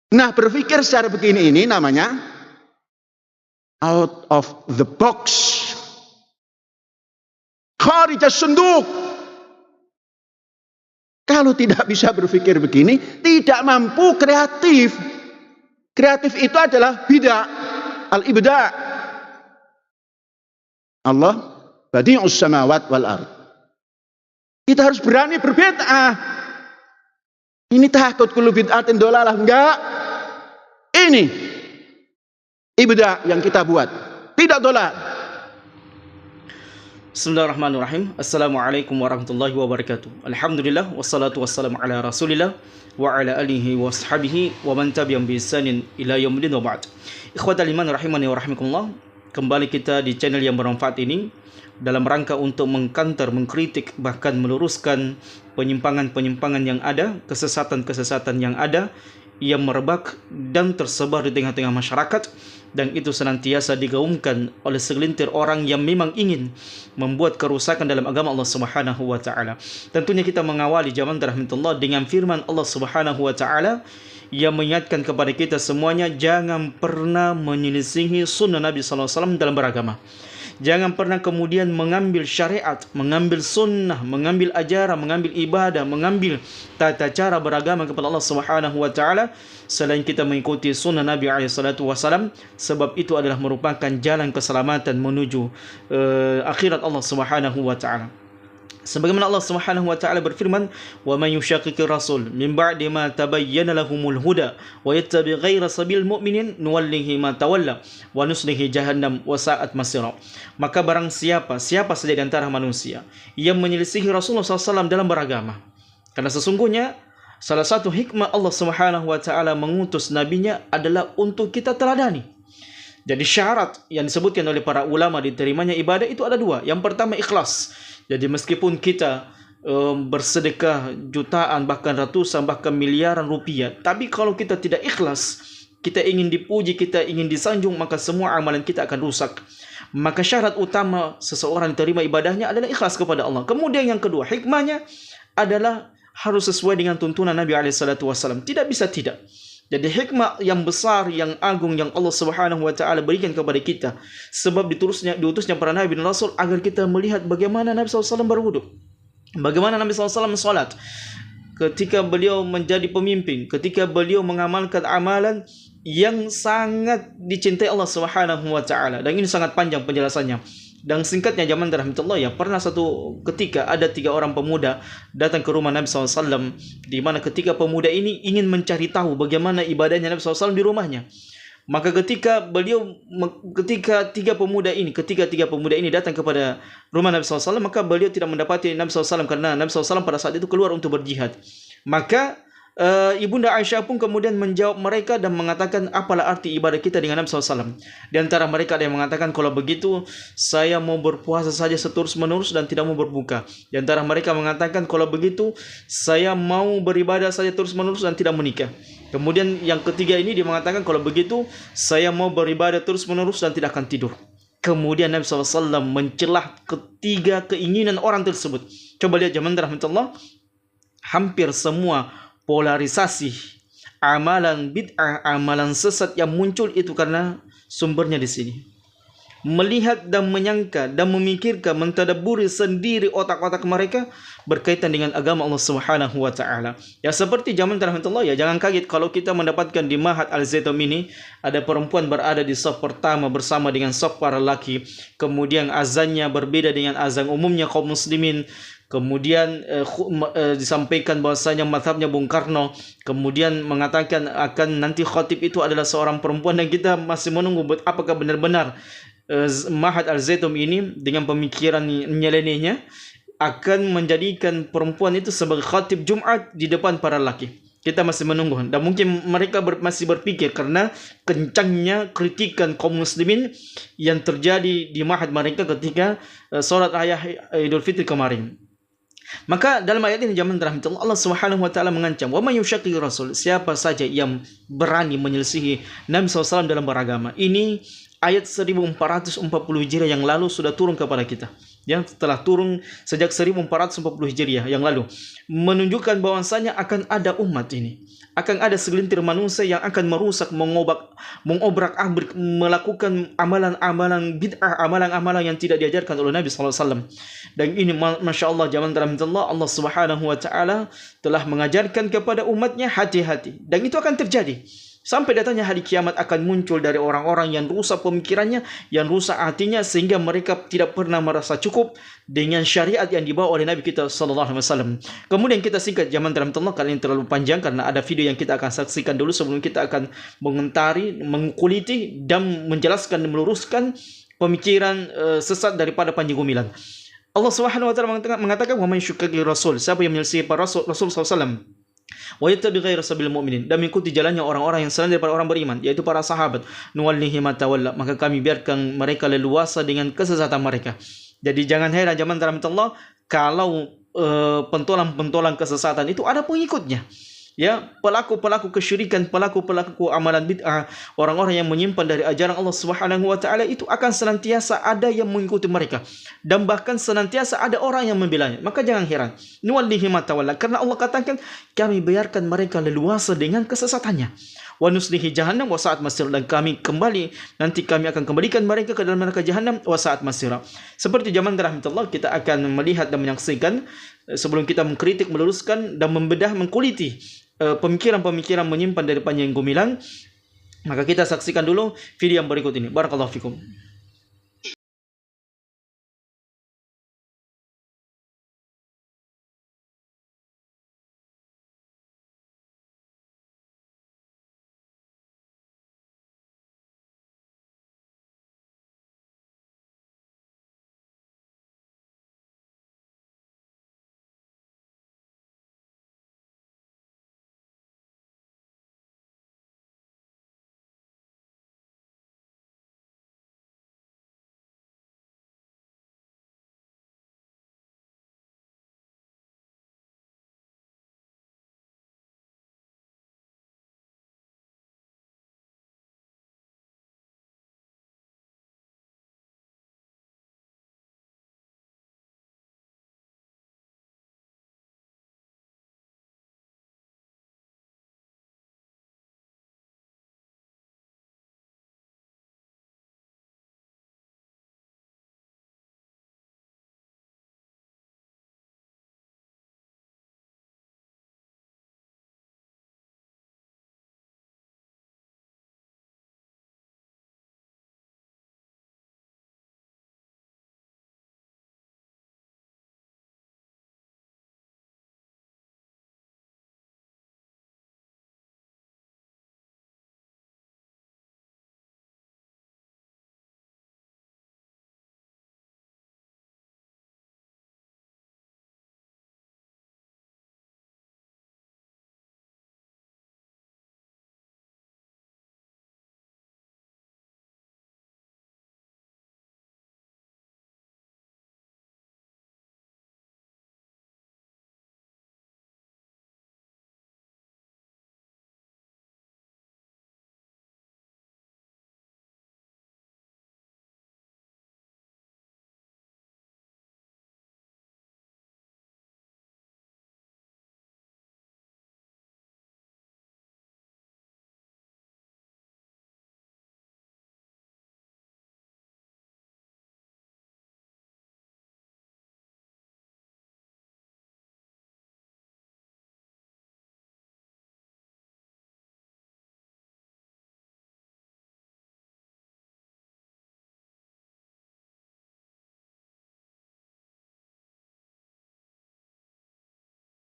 Nah, berpikir secara begini ini namanya out of the box. Kharijas sunduk. Kalau tidak bisa berpikir begini, tidak mampu kreatif. Kreatif itu adalah bid'ah, al-ibda'. Allah badi'us samawat wal ard. Kita harus berani berbid'ah. Ini takut kullu bid'atin dolalah, enggak. Ini ibda' yang kita buat, tidak dolal. Bismillahirrahmanirrahim. Assalamualaikum warahmatullahi wabarakatuh. Alhamdulillah wassalatu wassalamu ala Rasulillah wa ala alihi wa sahbihi wa man tabi'ahum bi ihsanin ila yaumil wa ba'd. Ikhwatal iman rahimani wa rahimakumullah. Kembali kita di channel yang bermanfaat ini dalam rangka untuk mengkantar, mengkritik, bahkan meluruskan penyimpangan-penyimpangan yang ada, kesesatan-kesesatan yang ada, yang merebak dan tersebar di tengah-tengah masyarakat, dan itu senantiasa digaungkan oleh segelintir orang yang memang ingin membuat kerusakan dalam agama Allah Subhanahu wa taala. Tentunya kita mengawali zaman rahmatullah dengan firman Allah Subhanahu wa taala yang mengingatkan kepada kita semuanya, jangan pernah menyelisihi sunnah Nabi sallallahu alaihi wasallam dalam beragama. Jangan pernah kemudian mengambil syariat, mengambil sunnah, mengambil ajaran, mengambil ibadah, mengambil tata cara beragama kepada Allah Subhanahu wa taala selain kita mengikuti sunnah Nabi alaihi salatu wasallam, sebab itu adalah merupakan jalan keselamatan menuju akhirat Allah Subhanahu wa taala. Sebagaimana Allah Subhanahu wa taala berfirman, "Wa may yushaqiqir rasul min ba'di ma tabayyana lahumul huda wa yattabi' ghaira sabil mu'minin nuwallihi ma tawalla wa nuslihi jahannam wa sa'at masira." Maka barang siapa saja di antara manusia yang menyelisihi Rasulullah SAW dalam beragama, karena sesungguhnya salah satu hikmah Allah Subhanahu wa taala mengutus nabinya adalah untuk kita teladani. Jadi syarat yang disebutkan oleh para ulama diterimanya ibadah itu ada dua. Yang pertama ikhlas. Jadi meskipun kita bersedekah jutaan, bahkan ratusan, bahkan miliaran rupiah, tapi kalau kita tidak ikhlas, kita ingin dipuji, kita ingin disanjung, maka semua amalan kita akan rusak. Maka syarat utama seseorang diterima ibadahnya adalah ikhlas kepada Allah. Kemudian yang kedua, hikmahnya adalah harus sesuai dengan tuntunan Nabi SAW. Tidak bisa tidak. Jadi hikmah yang besar, yang agung yang Allah Subhanahu wa taala berikan kepada kita, sebab diutusnya para nabi dan rasul agar kita melihat bagaimana Nabi SAW berwudu, bagaimana Nabi SAW salat, ketika beliau menjadi pemimpin, ketika beliau mengamalkan amalan yang sangat dicintai Allah Subhanahu wa taala. Dan ini sangat panjang penjelasannya. Dan singkatnya zaman rahmatullah, ya, pernah satu ketika ada 3 orang pemuda datang ke rumah Nabi SAW, di mana ketika pemuda ini ingin mencari tahu bagaimana ibadahnya Nabi SAW di rumahnya. Maka ketika tiga pemuda ini datang kepada rumah Nabi SAW, maka beliau tidak mendapati Nabi SAW karena Nabi SAW pada saat itu keluar untuk berjihad. Maka Ibunda Aisyah pun kemudian menjawab mereka dan mengatakan, apalah arti ibadah kita dengan Nabi SAW. Di antara mereka ada yang mengatakan, kalau begitu saya mau berpuasa saja seterus menerus dan tidak mau berbuka. Di antara mereka mengatakan, kalau begitu saya mau beribadah saja terus menerus dan tidak menikah. Kemudian yang ketiga ini dia mengatakan, kalau begitu saya mau beribadah terus menerus dan tidak akan tidur. Kemudian Nabi SAW mencelah ketiga keinginan orang tersebut. Coba lihat zaman rahmatullah, hampir semua polarisasi amalan bid'ah, amalan sesat yang muncul itu karena sumbernya di sini. Melihat dan menyangka dan memikirkan, mentadabburi sendiri otak-otak mereka berkaitan dengan agama Allah Subhanahu wa taala. Ya seperti zaman rahmatullah, ya jangan kaget kalau kita mendapatkan di Ma'had Al-Zaitun ini ada perempuan berada di saf pertama bersama dengan saf para laki. Kemudian azannya berbeda dengan azan umumnya kaum muslimin. Kemudian disampaikan bahwasanya mazhabnya Bung Karno, kemudian mengatakan akan nanti khatib itu adalah seorang perempuan, dan kita masih menunggu apakah benar-benar Ma'had Al-Zaitun ini dengan pemikiran nyelenehnya akan menjadikan perempuan itu sebagai khatib Jumat di depan para laki. Kita masih menunggu, dan mungkin mereka masih berpikir karena kencangnya kritikan kaum muslimin yang terjadi di Ma'had mereka ketika sholat raya Idul Fitri kemarin. Maka dalam ayat ini zaman rahmatullah, Allah Subhanahu wa taala mengancam, "Wa may yushaqiqir rasul", siapa saja yang berani menyelisihi Nabi SAW dalam beragama. Ini ayat 1440 Hijriah yang lalu sudah turun kepada kita. yang telah turun sejak 1440 Hijriah yang lalu, menunjukkan bahwasanya akan ada umat ini, akan ada segelintir manusia yang akan merusak, mengobrak-abrik, melakukan amalan-amalan bid'ah, amalan-amalan yang tidak diajarkan oleh Nabi SAW. Dan ini Masya Allah, zaman Allah, Allah Subhanahu Wa Taala telah mengajarkan kepada umatnya hati-hati, dan itu akan terjadi. Sampai datangnya hari kiamat akan muncul dari orang-orang yang rusak pemikirannya, yang rusak hatinya, sehingga mereka tidak pernah merasa cukup dengan syariat yang dibawa oleh Nabi kita SAW. Kemudian kita singkat zaman Allah karena ini terlalu panjang, karena ada video yang kita akan saksikan dulu sebelum kita akan mengomentari, mengkuliti dan menjelaskan dan meluruskan pemikiran sesat daripada Panji Gumilang. Allah Subhanahu Wa Taala mengatakan, "Wa man yusyaqqiqir rasul," siapa yang menyelisihi para Rasul SAW, wa yattabi ghaira sabilil mu'minin, dan mengikuti jalannya orang-orang yang selain daripada orang beriman, yaitu para sahabat, nuwallihi ma tawalla, maka kami biarkan mereka leluasa dengan kesesatan mereka. Jadi jangan heran zaman Allah kalau pentolan-pentolan kesesatan itu ada pengikutnya. Ya, pelaku-pelaku kesyirikan, pelaku-pelaku amalan bid'ah, orang-orang yang menyimpan dari ajaran Allah Subhanahu Wa Taala itu akan senantiasa ada yang mengikuti mereka, dan bahkan senantiasa ada orang yang membelanya. Maka jangan heran, nuwallihi ma tawalla, karena Allah katakan kami biarkan mereka leluasa dengan kesesatannya. Wa nuslihi jahannam wa sa'at masir, dan kami akan kembalikan mereka ke dalam neraka jahannam wa sa'at masir. Seperti zaman Allah, kita akan melihat dan menyaksikan, sebelum kita mengkritik, meluruskan dan membedah, mengkuliti pemikiran-pemikiran menyimpan dari Panji Gumilang, maka kita saksikan dulu video yang berikut ini. Barakallahu fikum.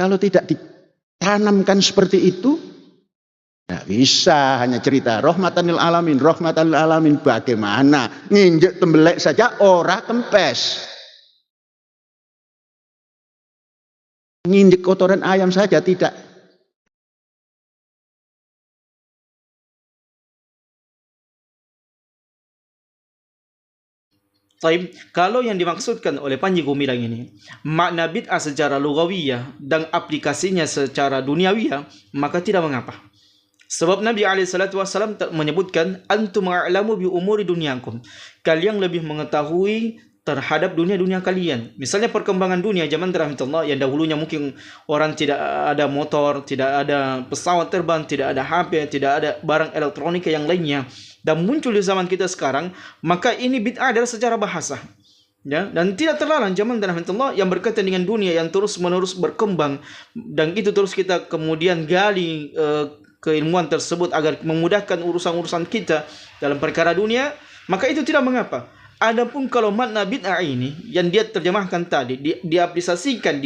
Kalau tidak ditanamkan seperti itu, tidak bisa hanya cerita rahmatan lil alamin, bagaimana nginjek tembelek saja ora kempes, nginjek kotoran ayam saja tidak. Taib, kalau yang dimaksudkan oleh Panji Gumilang ini makna bid'ah secara lugawiyah dan aplikasinya secara duniawiyah, maka tidak mengapa. Sebab Nabi SAW menyebutkan, antum a'lamu bi umuri dunyakum, kalian lebih mengetahui terhadap dunia-dunia kalian. Misalnya perkembangan dunia zaman rahmatullah yang dahulunya mungkin orang tidak ada motor, tidak ada pesawat terbang, tidak ada HP, tidak ada barang elektronika yang lainnya, dan muncul di zaman kita sekarang, maka ini bid'ah adalah secara bahasa. Ya, dan tidak terlarang zaman rahmatullah yang berkaitan dengan dunia yang terus-menerus berkembang, dan itu terus kita kemudian gali keilmuan tersebut agar memudahkan urusan-urusan kita dalam perkara dunia, maka itu tidak mengapa. Adapun kalau makna bid'ah ini yang dia terjemahkan tadi diaplikasikan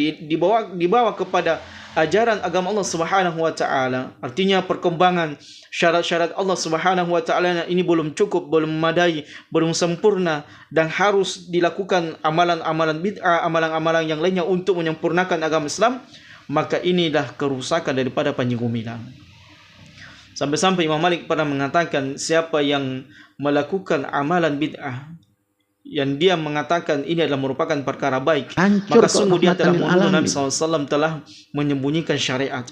dibawa kepada ajaran agama Allah Subhanahu wa taala, artinya perkembangan syarat-syarat Allah Subhanahu wa taala ini belum cukup, belum memadai, belum sempurna, dan harus dilakukan amalan-amalan bid'ah, amalan-amalan yang lainnya untuk menyempurnakan agama Islam, maka inilah kerusakan daripada Panji Gumilang. Sampai-sampai Imam Malik pernah mengatakan, siapa yang melakukan amalan bid'ah yang dia mengatakan ini adalah merupakan perkara baik, maka sungguh dia telah menuduh Nabi SAW telah menyembunyikan syariat.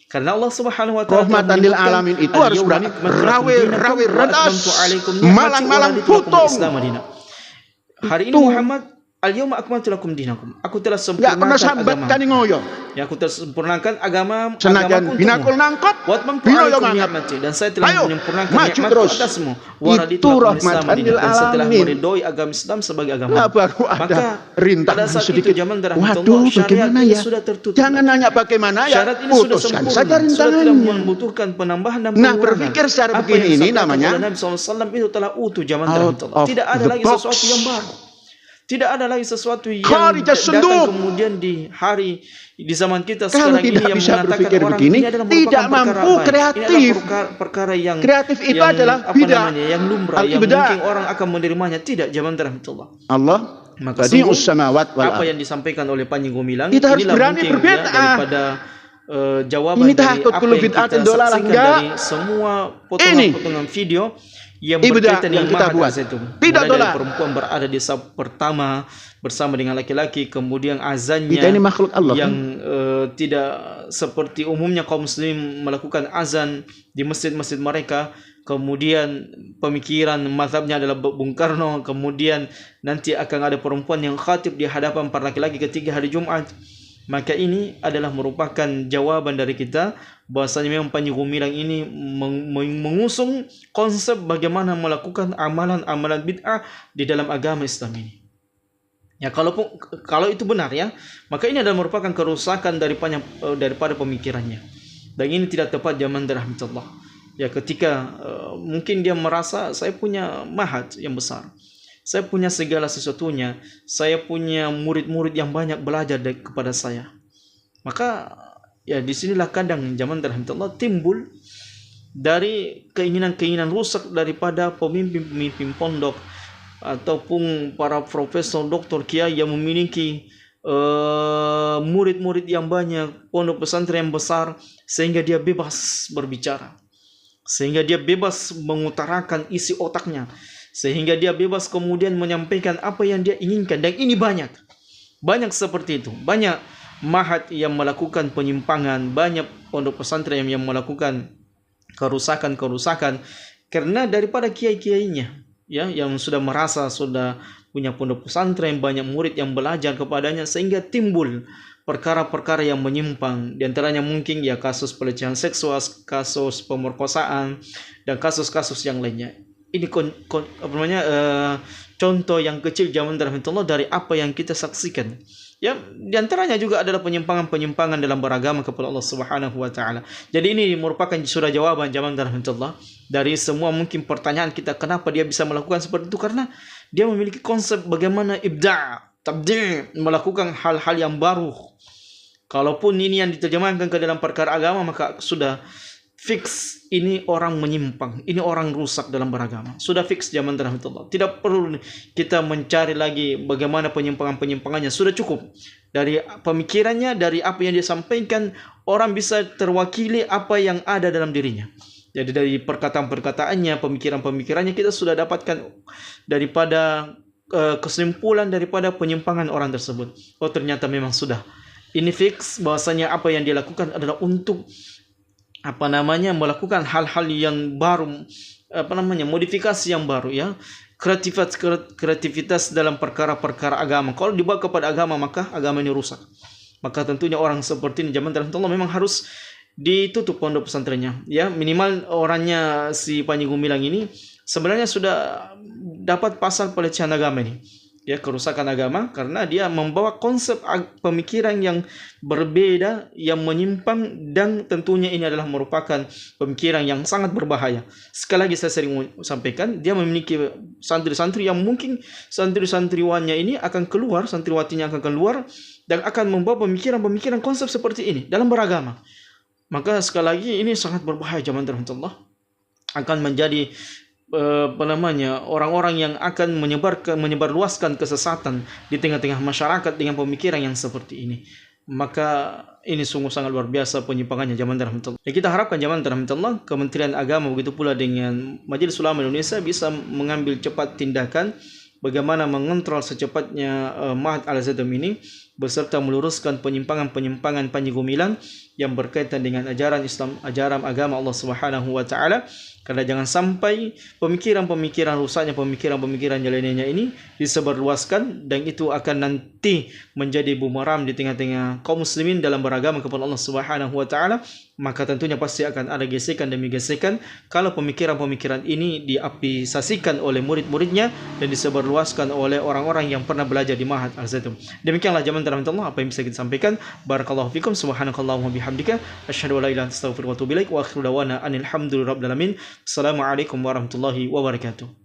Karena Allah Subhanahu wa taala rahmatan lil alamin itu harus berani rawi radas malang-malang putung. Hari ini Muhammad, al-yawma akmaltu lakum dinakum. Aku telah sempurnakan agama. Ya, aku telah sempurnakan agama senajan binakul nangkop binoyo mangat, dan saya telah menyempurnakan nikmat atasmu. Itu rahmatan lil alamin. Dan setelah meridhoi agama Islam sebagai agama. Maka rintangan sedikit. Waduh, bagaimana ya? Sudah tertutup. Jangan nanya bagaimana ya. Syarat ini sudah sempurna. Sudah tidak membutuhkan penambahan dan pengurangan. Nah, berpikir secara begini ini namanya Nabi SAW itu telah utuh zaman rahmatullah. Tidak ada lagi sesuatu yang baru. Tidak ada lagi sesuatu yang datang kemudian di zaman kita sekarang ini yang mengatakan orang begini, ini adalah tidak mampu kreatif. Ini adalah perkara yang kreatif itu adalah bid'ah, yang lumrah, yang mungkin orang akan menerimanya. Tidak, zaman rahmatullah. Allah maka apa yang disampaikan oleh Panji Gumilang kita harus berani berbeda daripada jawaban ini dari apa yang kita saksikan dari semua potongan-potongan video yang berkaitan dengan mahad itu. Tidak dari perempuan berada di saf pertama bersama dengan laki-laki, kemudian azannya ini makhluk Allah, yang tidak seperti umumnya kaum muslim melakukan azan di masjid-masjid mereka, kemudian pemikiran mazhabnya adalah Bung Karno, kemudian nanti akan ada perempuan yang khatib di hadapan para laki-laki ketika hari Jumat. Maka ini adalah merupakan jawaban dari kita bahwasanya memang Panji Gumilang ini mengusung konsep bagaimana melakukan amalan-amalan bid'ah di dalam agama Islam ini. Ya, kalau itu benar ya, maka ini adalah merupakan kerusakan daripada pemikirannya. Dan ini tidak tepat zaman rahmatullah. Ya, ketika mungkin dia merasa saya punya mahad yang besar, saya punya segala sesuatunya, saya punya murid-murid yang banyak belajar kepada saya. Maka ya disinilah kadang zaman rahmatullah timbul dari keinginan-keinginan rusak daripada pemimpin-pemimpin pondok ataupun para profesor, doktor, kiai yang memiliki murid-murid yang banyak, pondok pesantren yang besar, sehingga dia bebas berbicara, sehingga dia bebas mengutarakan isi otaknya, sehingga dia bebas kemudian menyampaikan apa yang dia inginkan. Dan ini banyak seperti itu. Banyak mahad yang melakukan penyimpangan, banyak pondok pesantren yang melakukan kerusakan karena daripada kiai-kiainya ya, yang sudah merasa sudah punya pondok pesantren, banyak murid yang belajar kepadanya, sehingga timbul perkara-perkara yang menyimpang. Di antaranya mungkin ya kasus pelecehan seksual, kasus pemerkosaan, dan kasus-kasus yang lainnya. Ini contoh yang kecil zaman rahmatullah dari apa yang kita saksikan. Ya, di antaranya juga adalah penyimpangan dalam beragama kepada Allah Subhanahu wa taala. Jadi ini merupakan sudah jawaban zaman rahmatullah dari semua mungkin pertanyaan kita, kenapa dia bisa melakukan seperti itu, karena dia memiliki konsep bagaimana ibda', tabdi', melakukan hal-hal yang baru. Kalaupun ini yang diterjemahkan ke dalam perkara agama, maka sudah fix ini orang menyimpang, ini orang rusak dalam beragama. Sudah fix zaman rahmatullah. Tidak perlu kita mencari lagi bagaimana penyimpangannya. Sudah cukup dari pemikirannya, dari apa yang dia sampaikan, orang bisa terwakili apa yang ada dalam dirinya. Jadi dari perkataan-perkataannya, pemikiran-pemikirannya, kita sudah dapatkan daripada kesimpulan daripada penyimpangan orang tersebut. Oh, ternyata memang sudah. Ini fix bahwasanya apa yang dia lakukan adalah untuk melakukan hal-hal yang baru, modifikasi yang baru ya. kreativitas dalam perkara-perkara agama. Kalau dibawa kepada agama, maka agama ini rusak. Maka tentunya orang seperti ini zaman Allah memang harus ditutup pondok pesantrennya. Ya, minimal orangnya si Panji Gumilang ini sebenarnya sudah dapat pasal pelecehan agama ini. Ya, kerusakan agama karena dia membawa konsep pemikiran yang berbeda, yang menyimpang, dan tentunya ini adalah merupakan pemikiran yang sangat berbahaya. Sekali lagi saya sering sampaikan, dia memiliki santri-santri yang mungkin santri-santriwannya ini akan keluar, santriwatinya akan keluar dan akan membawa pemikiran-pemikiran konsep seperti ini dalam beragama. Maka sekali lagi ini sangat berbahaya zaman Allah, akan menjadi orang-orang yang akan menyebarluaskan kesesatan di tengah-tengah masyarakat dengan pemikiran yang seperti ini. Maka ini sungguh sangat luar biasa penyimpangannya zaman Allah. Ya, kita harapkan zaman Allah, Kementerian Agama begitu pula dengan Majelis Ulama Indonesia bisa mengambil cepat tindakan bagaimana mengontrol secepatnya Ma'had Al-Zaitun ini beserta meluruskan penyimpangan-penyimpangan Panji Gumilang yang berkaitan dengan ajaran Islam, ajaran agama Allah Subhanahu wa taala. Karena jangan sampai pemikiran-pemikiran rusaknya, pemikiran-pemikiran lainnya ini disebarluaskan dan itu akan nanti menjadi bumerang di tengah-tengah kaum muslimin dalam beragama kepada Allah Subhanahu wa taala. Maka tentunya pasti akan ada gesekan demi gesekan kalau pemikiran-pemikiran ini diaplikasikan oleh murid-muridnya dan disebarluaskan oleh orang-orang yang pernah belajar di Ma'had Al-Zaitun. Demikianlah zaman Allah apa yang bisa kita sampaikan. Barakallahu fikum, subhanakallahumma bihamdika, asyhadu an la ilaha illa anta astaghfiruka wa atubu ilaik, wa akhiru dawana anil hamdulillahi rabbil alamin. Assalamualaikum warahmatullahi wabarakatuh.